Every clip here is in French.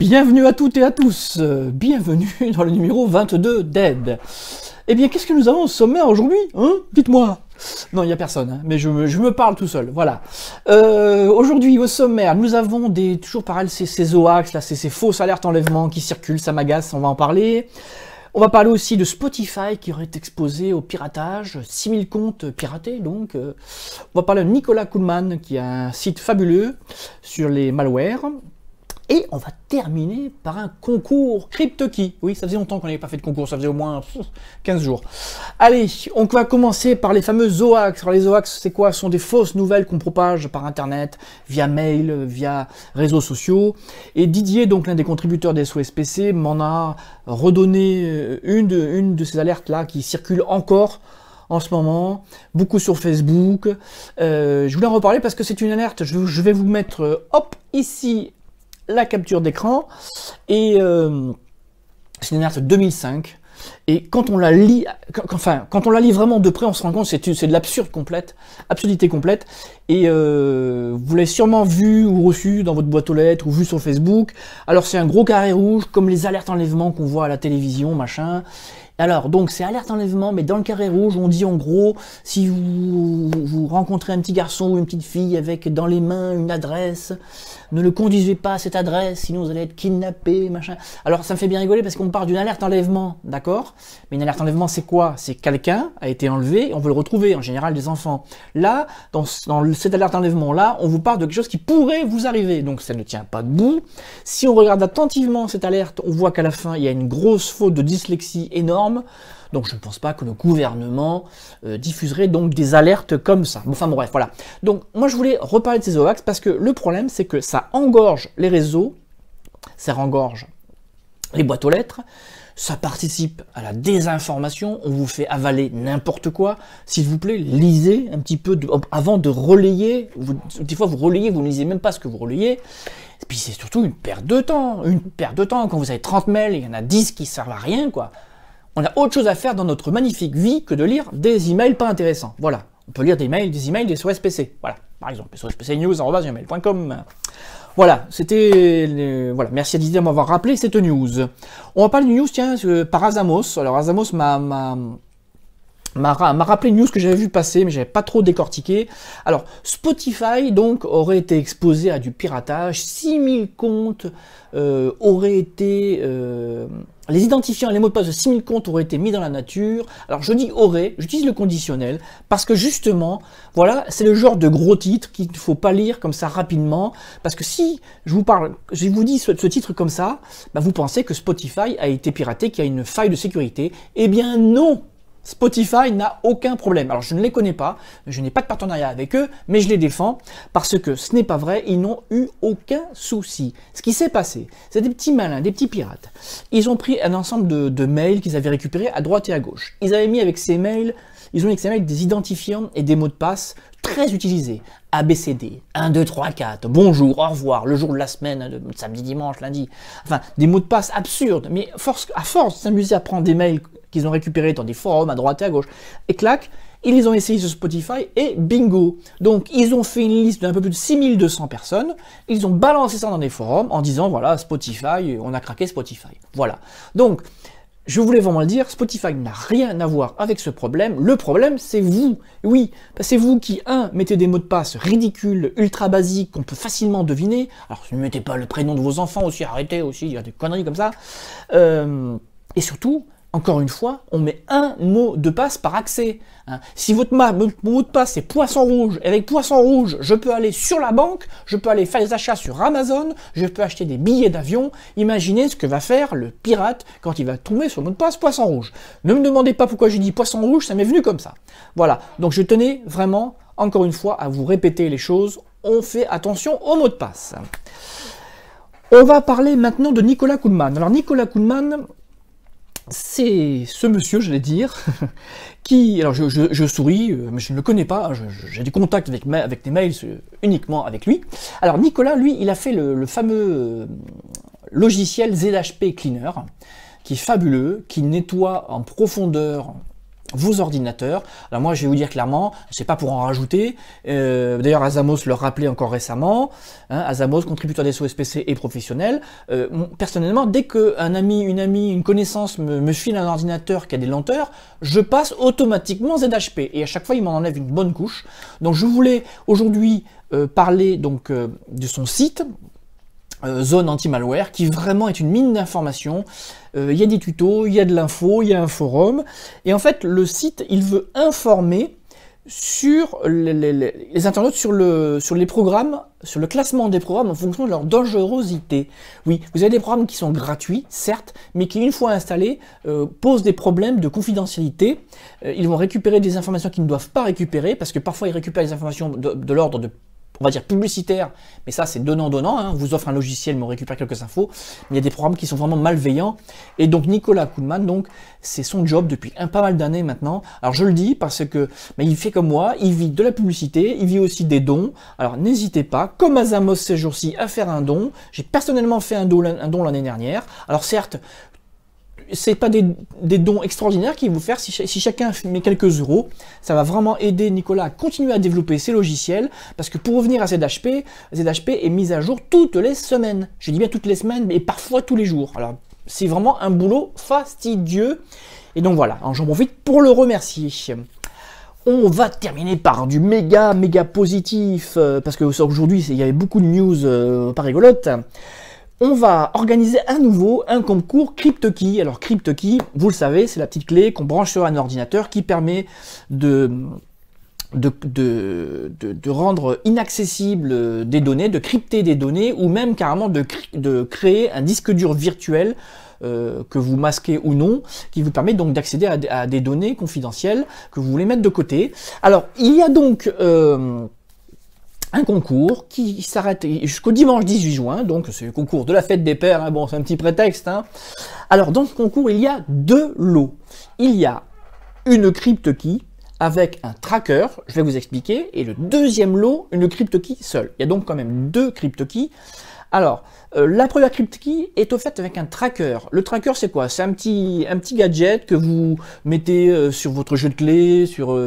Bienvenue à toutes et à tous, bienvenue dans le numéro 22 d'Aide. Eh bien, qu'est-ce que nous avons au sommaire aujourd'hui, hein? Dites-moi. Non, il n'y a personne, hein, mais je me parle tout seul, voilà. Aujourd'hui, au sommaire, nous avons toujours pareil, ces hoax, là, ces fausses alertes enlèvement qui circulent, ça m'agace, on va en parler. On va parler aussi de Spotify qui aurait été exposé au piratage, 6000 comptes piratés donc. On va parler de Nicolas Kuhlmann qui a un site fabuleux sur les malwares. Et on va terminer par un concours CryptoKey. Oui, ça faisait longtemps qu'on n'avait pas fait de concours, ça faisait au moins 15 jours. Allez, on va commencer par les fameux hoax. Alors les hoax, c'est quoi? Ce sont des fausses nouvelles qu'on propage par Internet, via mail, via réseaux sociaux. Et Didier, donc l'un des contributeurs des SOSPC, m'en a redonné une de ces alertes-là qui circule encore en ce moment, beaucoup sur Facebook. Je voulais en reparler parce que c'est une alerte. Je vais vous mettre, hop, ici, la capture d'écran, et c'est une alerte 2005, et quand on la lit, quand on la lit vraiment de près, on se rend compte que c'est de absurdité complète, et vous l'avez sûrement vu ou reçu dans votre boîte aux lettres, ou vu sur Facebook. Alors c'est un gros carré rouge, comme les alertes enlèvement qu'on voit à la télévision, machin. Alors, donc, c'est alerte enlèvement, mais dans le carré rouge, on dit en gros, si vous rencontrez un petit garçon ou une petite fille avec dans les mains une adresse, ne le conduisez pas à cette adresse, sinon vous allez être kidnappé, machin. Alors, ça me fait bien rigoler parce qu'on parle d'une alerte enlèvement, d'accord? Mais une alerte enlèvement, c'est quoi? C'est quelqu'un a été enlevé, on veut le retrouver, en général des enfants. Là, dans cette alerte enlèvement-là, on vous parle de quelque chose qui pourrait vous arriver, donc ça ne tient pas debout. Si on regarde attentivement cette alerte, on voit qu'à la fin, il y a une grosse faute de dyslexie énorme. Donc je ne pense pas que le gouvernement diffuserait donc des alertes comme ça. Enfin bon, bref, voilà. Donc moi je voulais reparler de ces hoax parce que le problème c'est que ça engorge les réseaux, ça engorge les boîtes aux lettres, ça participe à la désinformation, on vous fait avaler n'importe quoi. S'il vous plaît, lisez un petit peu avant de relayer. Des fois vous relayez, vous ne lisez même pas ce que vous relayez. Et puis c'est surtout une perte de temps. Une perte de temps quand vous avez 30 mails, il y en a 10 qui servent à rien, quoi. On a autre chose à faire dans notre magnifique vie que de lire des emails pas intéressants. Voilà, on peut lire des emails des SOSPC. Voilà, par exemple, sospcnews@gmail.com. Voilà, c'était... Voilà, merci à Didier de m'avoir rappelé cette news. On va parler d'une news, tiens, par Azamos. Alors Azamos m'a rappelé une news que j'avais vu passer, mais j'avais pas trop décortiqué. Alors, Spotify, donc, aurait été exposé à du piratage. 6000 comptes auraient été... les identifiants et les mots de passe de 6000 comptes auraient été mis dans la nature. Alors, je dis aurait, j'utilise le conditionnel, parce que justement, voilà, c'est le genre de gros titre qu'il ne faut pas lire comme ça rapidement, parce que si je vous dis ce titre comme ça, bah, vous pensez que Spotify a été piraté, qu'il y a une faille de sécurité. Eh bien non! Spotify n'a aucun problème. Alors je ne les connais pas, je n'ai pas de partenariat avec eux, mais je les défends parce que ce n'est pas vrai, ils n'ont eu aucun souci. Ce qui s'est passé, c'est des petits malins, des petits pirates. Ils ont pris un ensemble de mails qu'ils avaient récupérés à droite et à gauche. Ils avaient mis avec ces mails, des identifiants et des mots de passe très utilisés. ABCD, 1, 2, 3, 4, bonjour, au revoir, le jour de la semaine, samedi, dimanche, lundi. Enfin, des mots de passe absurdes, mais à force de s'amuser à prendre des mails qu'ils ont récupérés dans des forums à droite et à gauche, et clac, ils les ont essayés sur Spotify, et bingo. Donc, ils ont fait une liste d'un peu plus de 6200 personnes, ils ont balancé ça dans des forums en disant, voilà, Spotify, on a craqué Spotify. Voilà. Donc, je voulais vraiment le dire, Spotify n'a rien à voir avec ce problème. Le problème, c'est vous. Oui, c'est vous qui, mettez des mots de passe ridicules, ultra basiques, qu'on peut facilement deviner. Alors, ne mettez pas le prénom de vos enfants aussi, arrêtez aussi, il y a des conneries comme ça. Et surtout, encore une fois, on met un mot de passe par accès. Hein. Si votre mot de passe est poisson rouge, et avec poisson rouge, je peux aller sur la banque, je peux aller faire des achats sur Amazon, je peux acheter des billets d'avion. Imaginez ce que va faire le pirate quand il va tomber sur le mot de passe poisson rouge. Ne me demandez pas pourquoi j'ai dit poisson rouge, ça m'est venu comme ça. Voilà, donc je tenais vraiment, encore une fois, à vous répéter les choses. On fait attention aux mots de passe. On va parler maintenant de Nicolas Kuhlmann. Alors Nicolas Kuhlmann, c'est ce monsieur, j'allais dire, qui, alors je souris, mais je ne le connais pas, j'ai des contacts avec des mails uniquement avec lui. Alors Nicolas, lui, il a fait le fameux logiciel ZHP Cleaner, qui est fabuleux, qui nettoie en profondeur vos ordinateurs. Alors moi, je vais vous dire clairement, c'est pas pour en rajouter. D'ailleurs, Azamos le rappelait encore récemment. Azamos, contributeur des SOSPC et professionnel. Personnellement, dès qu'un ami, une connaissance me file un ordinateur qui a des lenteurs, je passe automatiquement ZHP. Et à chaque fois, il m'en enlève une bonne couche. Donc, je voulais aujourd'hui parler donc de son site. Zone anti-malware, qui vraiment est une mine d'informations. Il y a des tutos, il y a de l'info, il y a un forum. Et en fait, le site, il veut informer sur les internautes, sur les programmes, sur le classement des programmes en fonction de leur dangerosité. Oui, vous avez des programmes qui sont gratuits, certes, mais qui, une fois installés, posent des problèmes de confidentialité. Ils vont récupérer des informations qu'ils ne doivent pas récupérer, parce que parfois, ils récupèrent des informations de l'ordre de, on va dire, publicitaire, mais ça c'est donnant-donnant, hein. On vous offre un logiciel, mais on récupère quelques infos, mais il y a des programmes qui sont vraiment malveillants, et donc Nicolas Koudman, donc, c'est son job depuis pas mal d'années maintenant. Alors je le dis parce que il fait comme moi, il vit de la publicité, il vit aussi des dons, alors n'hésitez pas, comme Azamos ces jours-ci, à faire un don. J'ai personnellement fait un don l'année dernière, alors certes, c'est pas des dons extraordinaires qu'il va vous faire, si chacun met quelques euros, ça va vraiment aider Nicolas à continuer à développer ses logiciels, parce que pour revenir à ZHP est mis à jour toutes les semaines. Je dis bien toutes les semaines, mais parfois tous les jours. Alors, c'est vraiment un boulot fastidieux. Et donc voilà, j'en profite pour le remercier. On va terminer par du méga positif, parce que aujourd'hui, il y avait beaucoup de news pas rigolotes. On va organiser à nouveau un concours CryptoKey. Alors CryptoKey, vous le savez, c'est la petite clé qu'on branche sur un ordinateur qui permet de rendre inaccessibles des données, de crypter des données, ou même carrément de créer un disque dur virtuel que vous masquez ou non, qui vous permet donc d'accéder à des données confidentielles que vous voulez mettre de côté. Alors, il y a donc un concours qui s'arrête jusqu'au dimanche 18 juin, donc c'est le concours de la fête des pères, hein. Bon, c'est un petit prétexte, hein. Alors dans ce concours, il y a deux lots. Il y a une CryptoKey avec un tracker, je vais vous expliquer, et le deuxième lot, une CryptoKey seule. Il y a donc quand même deux CryptoKey. Alors, la première CryptoKey est offerte avec un tracker. Le tracker, c'est quoi? C'est un petit gadget que vous mettez sur votre jeu de clés, sur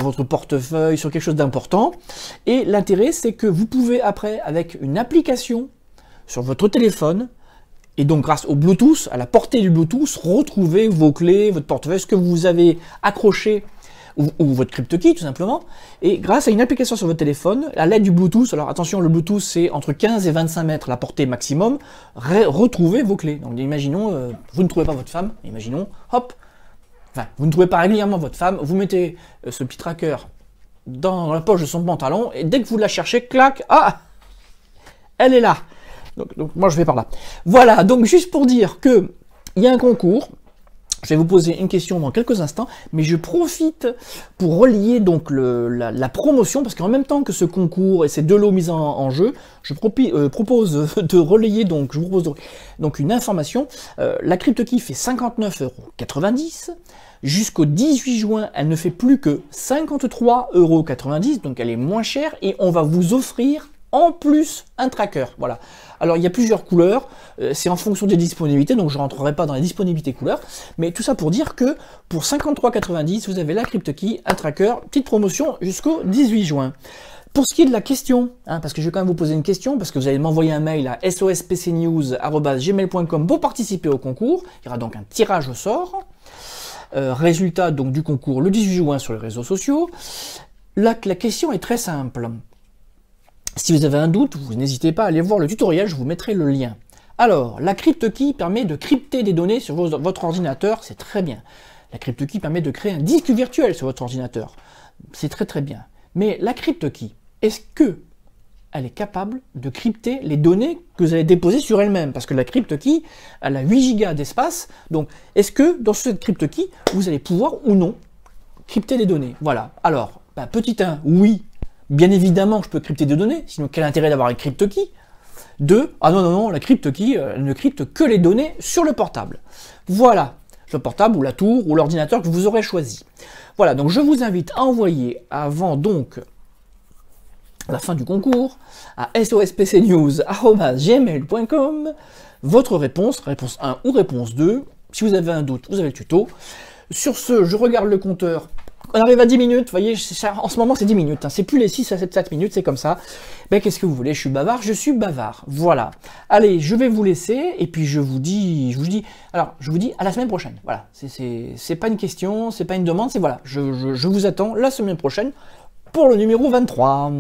votre portefeuille, sur quelque chose d'important. Et l'intérêt, c'est que vous pouvez après, avec une application sur votre téléphone, et donc grâce au Bluetooth, à la portée du Bluetooth, retrouver vos clés, votre portefeuille, ce que vous avez accroché, ou votre CryptoKey tout simplement, et grâce à une application sur votre téléphone, à l'aide du Bluetooth, alors attention, le Bluetooth c'est entre 15 et 25 mètres la portée maximum, retrouvez vos clés. Donc imaginons, vous ne trouvez pas votre femme, imaginons, hop, enfin, vous ne trouvez pas régulièrement votre femme, vous mettez ce petit tracker dans la poche de son pantalon, et dès que vous la cherchez, clac, ah, elle est là. Donc moi je vais par là. Voilà, donc juste pour dire que il y a un concours. Je vais vous poser une question dans quelques instants, mais je profite pour relier donc la promotion, parce qu'en même temps que ce concours et ces deux lots mis en jeu, je propose de relayer donc, je vous propose donc une information. La CryptoKey fait 59,90 €. Jusqu'au 18 juin, elle ne fait plus que 53,90 €, donc elle est moins chère, et on va vous offrir en plus un tracker. Voilà. Alors il y a plusieurs couleurs, c'est en fonction des disponibilités, donc je ne rentrerai pas dans les disponibilités couleurs, mais tout ça pour dire que pour 53,90 €, vous avez la CryptoKey, un tracker, petite promotion jusqu'au 18 juin. Pour ce qui est de la question, hein, parce que je vais quand même vous poser une question, parce que vous allez m'envoyer un mail à sospcnews@gmail.com pour participer au concours, il y aura donc un tirage au sort, résultat donc du concours le 18 juin sur les réseaux sociaux. La question est très simple. Si vous avez un doute, vous n'hésitez pas à aller voir le tutoriel, je vous mettrai le lien. Alors, la CryptoKey permet de crypter des données sur votre ordinateur, c'est très bien. La CryptoKey permet de créer un disque virtuel sur votre ordinateur, c'est très bien. Mais la CryptoKey, est-ce que elle est capable de crypter les données que vous allez déposer sur elle-même? Parce que la CryptoKey, elle a 8 Go d'espace, donc est-ce que dans cette CryptoKey, vous allez pouvoir ou non crypter les données? Voilà, alors, petit 1, oui. Bien évidemment, je peux crypter des données, sinon quel intérêt d'avoir une CryptoKey? 2, ah non, la CryptoKey, elle ne crypte que les données sur le portable. Voilà, le portable ou la tour ou l'ordinateur que vous aurez choisi. Voilà, donc je vous invite à envoyer avant donc la fin du concours à sospcnews@gmail.com votre réponse 1 ou réponse 2. Si vous avez un doute, vous avez le tuto. Sur ce, je regarde le compteur. On arrive à 10 minutes, vous voyez, en ce moment c'est 10 minutes, hein. C'est plus les 6 à 7 minutes, c'est comme ça. Ben qu'est-ce que vous voulez, je suis bavard, voilà. Allez, je vais vous laisser, et puis je vous dis à la semaine prochaine, voilà. C'est pas une question, c'est pas une demande, c'est voilà, je vous attends la semaine prochaine pour le numéro 23.